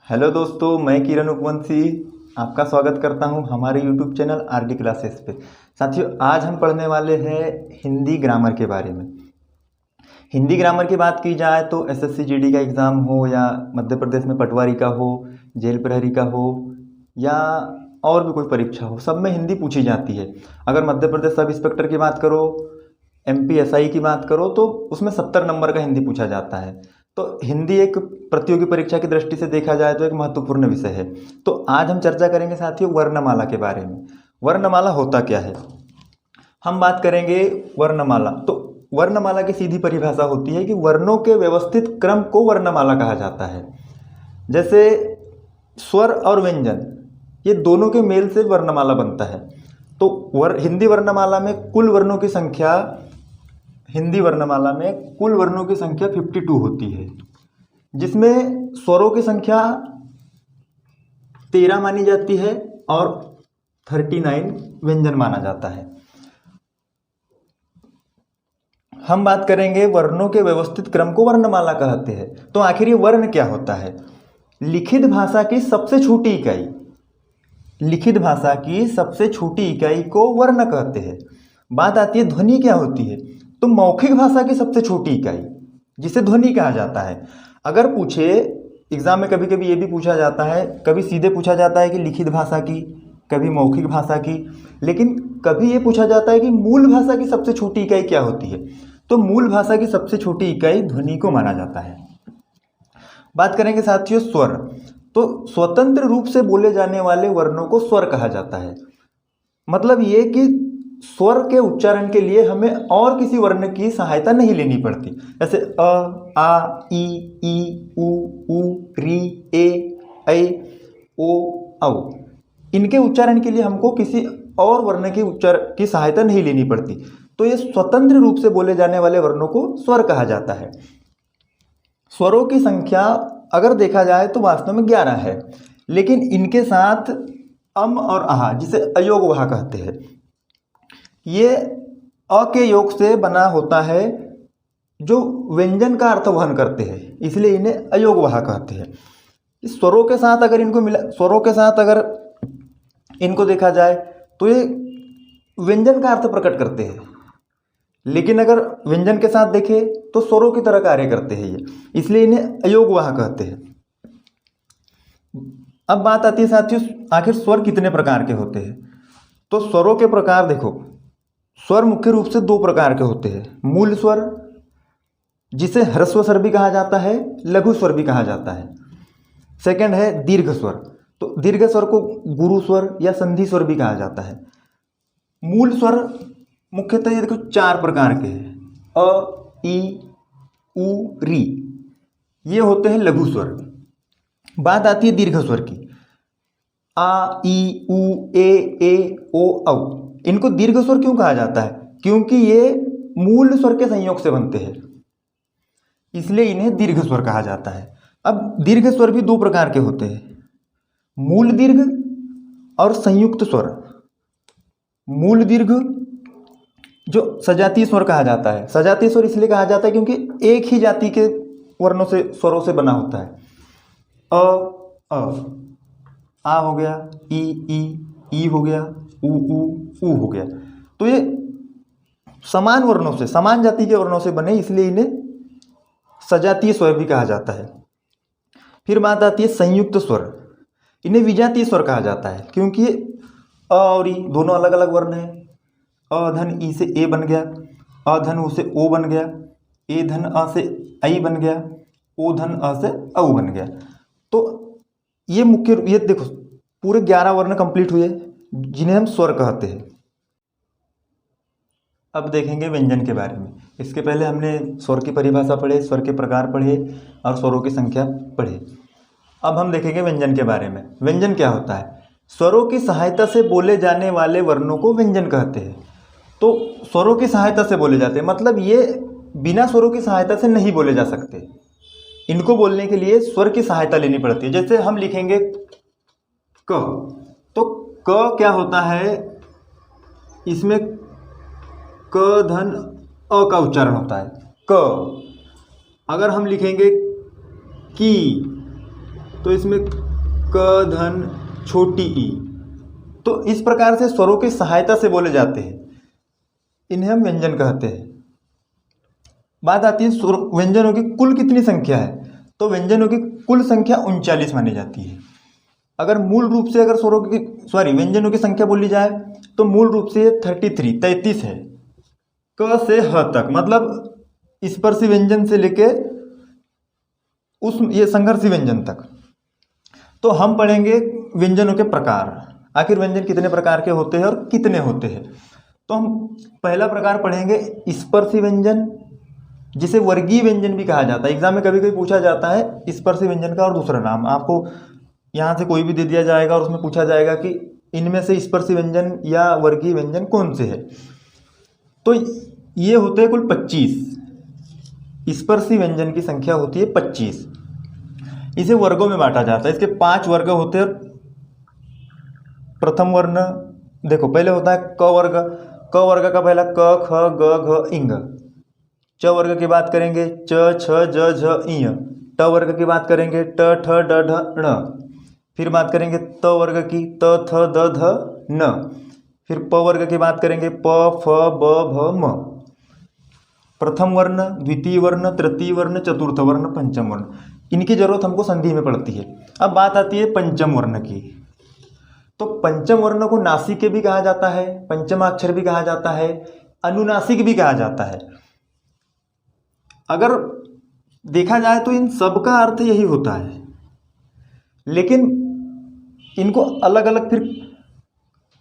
Hello दोस्तों, मैं किरण उपवंशी आपका स्वागत करता हूं हमारे यूट्यूब चैनल आरडी क्लासेस पे। साथियों, आज हम पढ़ने वाले हैं हिंदी ग्रामर के बारे में। हिंदी ग्रामर की बात की जाए तो एसएससी जीडी का एग्ज़ाम हो या मध्य प्रदेश में पटवारी का हो, जेल प्रहरी का हो या और भी कोई परीक्षा हो, सब में हिंदी पूछी जाती है। अगर मध्य प्रदेश सब इंस्पेक्टर की बात करो, एमपी एसआई की बात करो तो उसमें 70 नंबर का हिंदी पूछा जाता है। तो हिंदी एक प्रतियोगी परीक्षा की दृष्टि से देखा जाए तो एक महत्वपूर्ण विषय है। तो आज हम चर्चा करेंगे साथियों वर्णमाला के बारे में। वर्णमाला होता क्या है, हम बात करेंगे वर्णमाला। तो वर्णमाला की सीधी परिभाषा होती है कि वर्णों के व्यवस्थित क्रम को वर्णमाला कहा जाता है। जैसे स्वर और व्यंजन, ये दोनों के मेल से वर्णमाला बनता है। तो हिंदी वर्णमाला में कुल वर्णों की संख्या 52 होती है, जिसमें स्वरों की संख्या 13 मानी जाती है और 39 व्यंजन माना जाता है। हम बात करेंगे वर्णों के व्यवस्थित क्रम को वर्णमाला कहते हैं। तो आखिर ये वर्ण क्या होता है? लिखित भाषा की सबसे छोटी इकाई, लिखित भाषा की सबसे छोटी इकाई को वर्ण कहते हैं। बात आती है ध्वनि क्या होती है, तो मौखिक भाषा की सबसे छोटी इकाई जिसे ध्वनि कहा जाता है। अगर पूछे एग्जाम में, कभी कभी ये भी पूछा जाता है, कभी सीधे पूछा जाता है कि लिखित भाषा की, कभी मौखिक भाषा की, लेकिन कभी ये पूछा जाता है कि मूल भाषा की सबसे छोटी इकाई क्या होती है। तो मूल भाषा की सबसे छोटी इकाई ध्वनि को माना जाता है। बात करेंगे साथियों स्वर। तो स्वतंत्र रूप से बोले जाने वाले वर्णों को स्वर कहा जाता है। मतलब ये कि स्वर के उच्चारण के लिए हमें और किसी वर्ण की सहायता नहीं लेनी पड़ती। जैसे अ, आ, ई, उ, री, ए, ऐ, ओ, औ। इनके उच्चारण के लिए हमको किसी और वर्ण की सहायता नहीं लेनी पड़ती। तो ये स्वतंत्र रूप से बोले जाने वाले वर्णों को स्वर कहा जाता है। स्वरों की संख्या अगर देखा जाए तो वास्तव में 11 है, लेकिन इनके साथ अम और आहा, जिसे अयोग वहा कहते हैं, ये अ के योग से बना होता है जो व्यंजन का अर्थ वहन करते हैं, इसलिए इन्हें अयोग वहा कहते हैं। इस स्वरों के साथ अगर इनको स्वरों के साथ अगर इनको देखा जाए तो ये व्यंजन का अर्थ प्रकट करते हैं, लेकिन अगर व्यंजन के साथ देखें तो स्वरों की तरह कार्य करते हैं ये, इसलिए इन्हें अयोग वहा कहते हैं। अब बात आती है साथियों, आखिर स्वर कितने प्रकार के होते हैं? तो स्वरों के प्रकार देखो, स्वर मुख्य रूप से 2 प्रकार के होते हैं। मूल स्वर, जिसे ह्रस्व स्वर भी कहा जाता है, लघु स्वर भी कहा जाता है। सेकंड है दीर्घ स्वर। तो दीर्घ स्वर को गुरु स्वर या संधि स्वर भी कहा जाता है। मूल स्वर मुख्यतः ये देखो 4 प्रकार के हैं। अ, ई, उ, री, ये होते हैं लघु स्वर। बात आती है दीर्घ स्वर की। आ, ई, उ, ए, ओ, औ। इनको दीर्घ स्वर क्यों कहा जाता है? क्योंकि ये मूल स्वर के संयोग से बनते हैं, इसलिए इन्हें दीर्घ स्वर कहा जाता है। अब दीर्घ स्वर भी 2 प्रकार के होते हैं, मूल दीर्घ और संयुक्त स्वर। मूल दीर्घ जो सजातीय स्वर कहा जाता है, सजातीय स्वर इसलिए कहा जाता है क्योंकि एक ही जाति के वर्णों से, स्वरों से बना होता है। अ आ हो गया, ई हो गया, उ हो गया। तो ये समान वर्णों से, समान जाति के वर्णों से बने, इसलिए इन्हें सजातीय स्वर भी कहा जाता है। फिर बात आती है संयुक्त स्वर। इन्हें विजातीय स्वर कहा जाता है क्योंकि अ और ई दोनों अलग अलग वर्ण हैं। अ धन ई से ए बन गया, अ धन उ से ओ बन गया, ए धन अ से ऐ बन गया, ओ धन अ से औ बन गया। तो ये देखो पूरे 11 वर्ण कंप्लीट हुए जिन्हें हम स्वर कहते हैं। अब देखेंगे व्यंजन के बारे में। इसके पहले हमने स्वर की परिभाषा पढ़े, स्वर के प्रकार पढ़े और स्वरों की संख्या पढ़े। अब हम देखेंगे व्यंजन के बारे में। व्यंजन क्या होता है? स्वरों की सहायता से बोले जाने वाले वर्णों को व्यंजन कहते हैं। तो स्वरों की सहायता से बोले जाते हैं, मतलब ये बिना स्वरों की सहायता से नहीं बोले जा सकते। इनको बोलने के लिए स्वर की सहायता लेनी पड़ती है। जैसे हम लिखेंगे क, तो क क्या होता है, इसमें क धन अ का उच्चारण होता है क। अगर हम लिखेंगे की, तो इसमें क धन छोटी ई। तो इस प्रकार से स्वरों की सहायता से बोले जाते हैं, इन्हें हम व्यंजन कहते हैं। बात आती है व्यंजनों की कुल कितनी संख्या है, तो व्यंजनों की कुल संख्या 39 मानी जाती है। अगर मूल रूप से अगर स्वरों की व्यंजनों की संख्या बोली जाए तो मूल रूप से 33 है, क से ह तक, मतलब स्पर्शी व्यंजन से लेके ये संघर्षी व्यंजन तक। तो हम पढ़ेंगे व्यंजनों के प्रकार, आखिर व्यंजन कितने प्रकार के होते हैं और कितने होते हैं। तो हम पहला प्रकार पढ़ेंगे स्पर्शी व्यंजन, जिसे वर्गीय व्यंजन भी कहा जाता है। एग्जाम में कभी कभी पूछा जाता है स्पर्शी व्यंजन का और दूसरा नाम, आपको यहाँ से कोई भी दे दिया जाएगा और उसमें पूछा जाएगा कि इनमें से स्पर्शी व्यंजन या वर्गीय व्यंजन कौन से है। तो ये होते हैं कुल 25। स्पर्शी व्यंजन की संख्या होती है 25। इसे वर्गों में बांटा जाता है, इसके 5 वर्ग होते हैं। प्रथम वर्ण देखो, पहले होता है क वर्ग। क वर्ग का पहला क ख ग घ इंग। च वर्ग की बात करेंगे च छ ज झ इय। ट वर्ग की बात करेंगे ट ठ ड ढ ण। फिर बात करेंगे त वर्ग की त थ द ध न। फिर प वर्ग की बात करेंगे प फ ब भ म। प्रथम वर्ण, द्वितीय वर्ण, तृतीय वर्ण, चतुर्थ वर्ण, पंचम वर्ण, इनकी जरूरत हमको संधि में पड़ती है। अब बात आती है पंचम वर्ण की। तो पंचम वर्ण को नासिक भी कहा जाता है, पंचमाक्षर भी कहा जाता है, अनुनासिक भी कहा जाता है। अगर देखा जाए तो इन सब का अर्थ यही होता है, लेकिन इनको अलग अलग फिर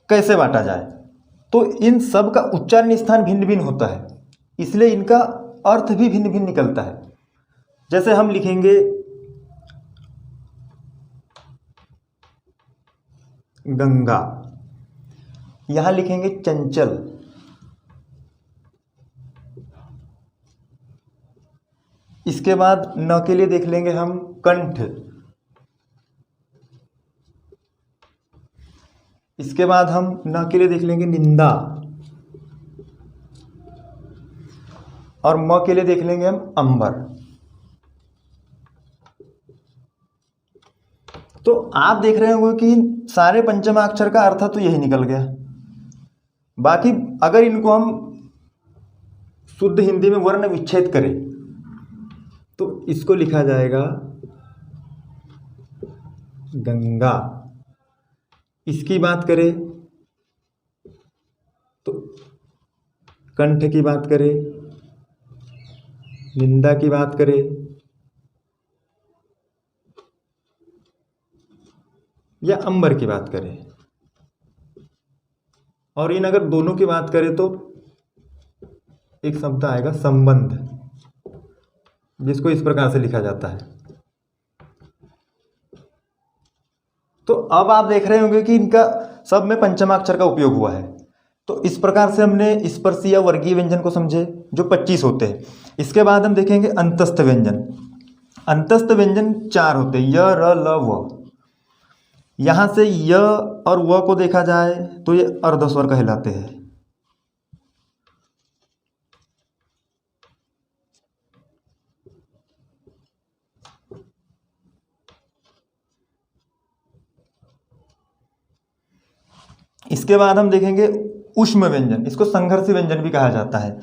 कैसे बांटा जाए, तो इन सब का उच्चारण स्थान भिन्न भिन्न होता है, इसलिए इनका अर्थ भी भिन्न भिन्न निकलता है। जैसे हम लिखेंगे गंगा, यहां लिखेंगे चंचल, इसके बाद न के लिए देख लेंगे हम कंठ, इसके बाद हम न के लिए देख लेंगे निंदा, और म के लिए देख लेंगे हम अंबर। तो आप देख रहे होंगे कि सारे पंचमाक्षर का अर्थ तो यही निकल गया। बाकी अगर इनको हम शुद्ध हिंदी में वर्ण विच्छेद करें तो इसको लिखा जाएगा गंगा। इसकी बात करें तो कंठ की बात करें, निंदा की बात करें, या अंबर की बात करें, और इन अगर दोनों की बात करें तो एक शब्द आएगा संबंध, जिसको इस प्रकार से लिखा जाता है। तो अब आप देख रहे होंगे कि इनका सब में पंचमाक्षर का उपयोग हुआ है। तो इस प्रकार से हमने स्पर्शी या वर्गीय व्यंजन को समझे, जो 25 होते हैं। इसके बाद हम देखेंगे अंतस्थ व्यंजन। अंतस्थ व्यंजन 4 होते हैं, य र ल व। यहां से य और व को देखा जाए तो ये अर्धस्वर कहलाते हैं। इसके बाद हम देखेंगे ऊष्म व्यंजन, इसको संघर्षी व्यंजन भी कहा जाता है।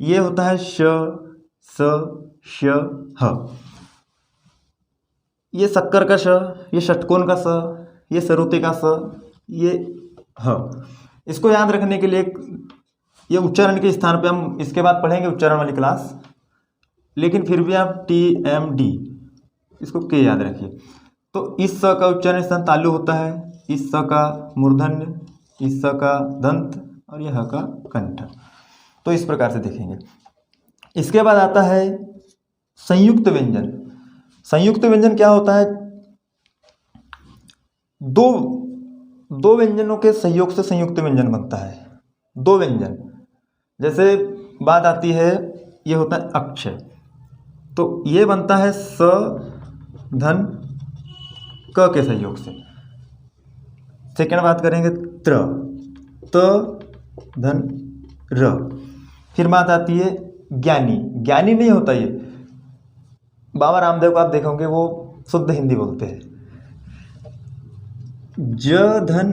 ये होता है श, स, श, ह। ये शक्कर का श, ये षटकोण का स, ये सरोते का स, ये ह। इसको याद रखने के लिए ये उच्चारण के स्थान पे हम इसके बाद पढ़ेंगे उच्चारण वाली क्लास, लेकिन फिर भी आप टी एम डी इसको के याद रखिए। तो इस स का उच्चारण स्थान तालु होता है, इस स का मूर्धन्य, इस स का दंत, और यह का कंठ। तो इस प्रकार से देखेंगे। इसके बाद आता है संयुक्त व्यंजन। संयुक्त व्यंजन क्या होता है? दो व्यंजनों के सहयोग से संयुक्त व्यंजन बनता है। दो व्यंजन, जैसे बात आती है, ये होता है अक्ष, तो ये बनता है स धन क के सहयोग से। सेकेंड बात करेंगे त्र, त धन र। फिर बात आती है ज्ञानी। ज्ञानी नहीं होता ये, बाबा रामदेव को आप देखोगे वो शुद्ध हिंदी बोलते हैं। ज धन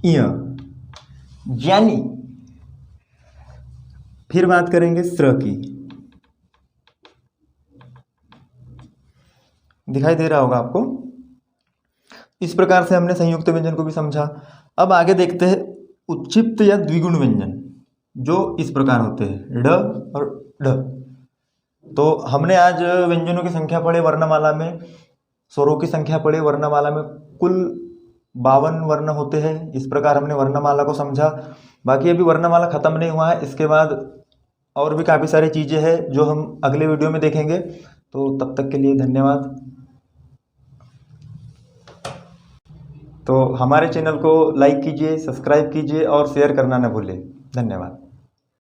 य ज्ञानी। फिर बात करेंगे स्र की। दिखाई दे रहा होगा आपको। इस प्रकार से हमने संयुक्त व्यंजन को भी समझा। अब आगे देखते हैं उच्चिप्त या द्विगुण व्यंजन, जो इस प्रकार होते हैं ड और ढ। तो हमने आज व्यंजनों की संख्या पढ़े वर्णमाला में, स्वरों की संख्या पढ़े वर्णमाला में। कुल 52 वर्ण होते हैं। इस प्रकार हमने वर्णमाला को समझा। बाकी अभी वर्णमाला खत्म नहीं हुआ है, इसके बाद और भी काफ़ी सारी चीज़ें हैं जो हम अगले वीडियो में देखेंगे। तो तब तक के लिए धन्यवाद। तो हमारे चैनल को लाइक कीजिए, सब्सक्राइब कीजिए और शेयर करना न भूलें। धन्यवाद।